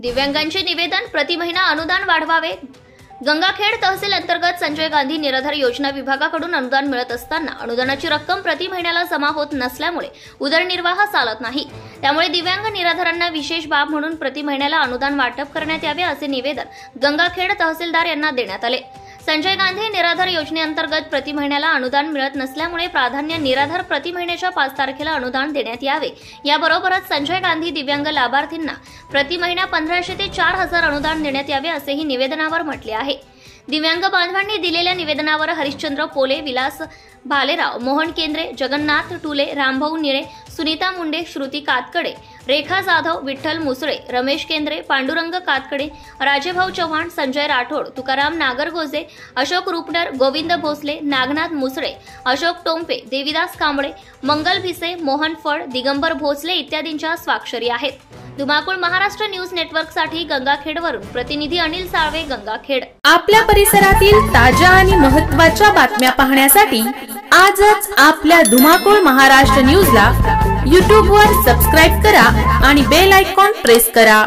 दिव्यांगांचे निवेदन प्रति महिना अनुदान वाढवावे। गंगाखेड तहसील अंतर्गत संजय गांधी निराधार योजना विभागाकडून अनुदान मिळत असताना अनुदानाची रक्कम प्रति महिन्याला जमा होत नसल्यामुळे उदरनिर्वाह चालत नाही। त्यामुळे दिव्यांग निराधारांना विशेष बाब म्हणून प्रति महिन्याला अनुदान वाटप करण्यात यावे असे निवेदन गंगाखेड तहसीलदार यांना देण्यात आले। संजय गांधी निराधार योजनेअंतर्गत प्रति महिन्याला अनुदान मिळत नसल्यामुळे प्राधान्य निराधार प्रति महिन्याच्या 5 तारखेला अनुदान देण्यात यावे। याबरोबरच संजय गांधी दिव्यांग लाभार्थींना प्रति महिना 1500 ते 4000 अनुदान देण्यात यावे असेही निवेदनावर म्हटले आहे। दिव्यांग बांधवांनी दिलेल्या निवेदनावर हरिश्चंद्र पोले, विलास भालेराव, मोहन केंद्रे, जगन्नाथ टुले, रामभाऊ निळे, सुनीता मुंडे, श्रुती कातकडे, रेखा जाधव, विठ्ठल मुसळे, रमेश केंद्रे, पांडुरंग कातकडे, राजेभाऊ चव्हाण, संजय राठोड, तुकाराम नागरगोजे, अशोक रुपनर, गोविंद भोसले, नागनाथ मुसळे, अशोक टोंपे, देविदास कांबळे, मंगल भिसे, मोहन फड, दिगंबर भोसले इत्यादींच्या स्वाक्षरी आहेत। धुमाकूळ महाराष्ट्र न्यूज नेटवर्कसाठी गंगाखेडवरून प्रतिनिधी अनिल साळवे, गंगाखेड। आपल्या परिसरातील ताज्या आणि महत्त्वाच्या बातम्या पाहण्यासाठी आजच आपल्या धुमाकूळ महाराष्ट्र न्यूजला YouTube वर सबस्क्राइब करा आणि बेल आयकॉन प्रेस करा।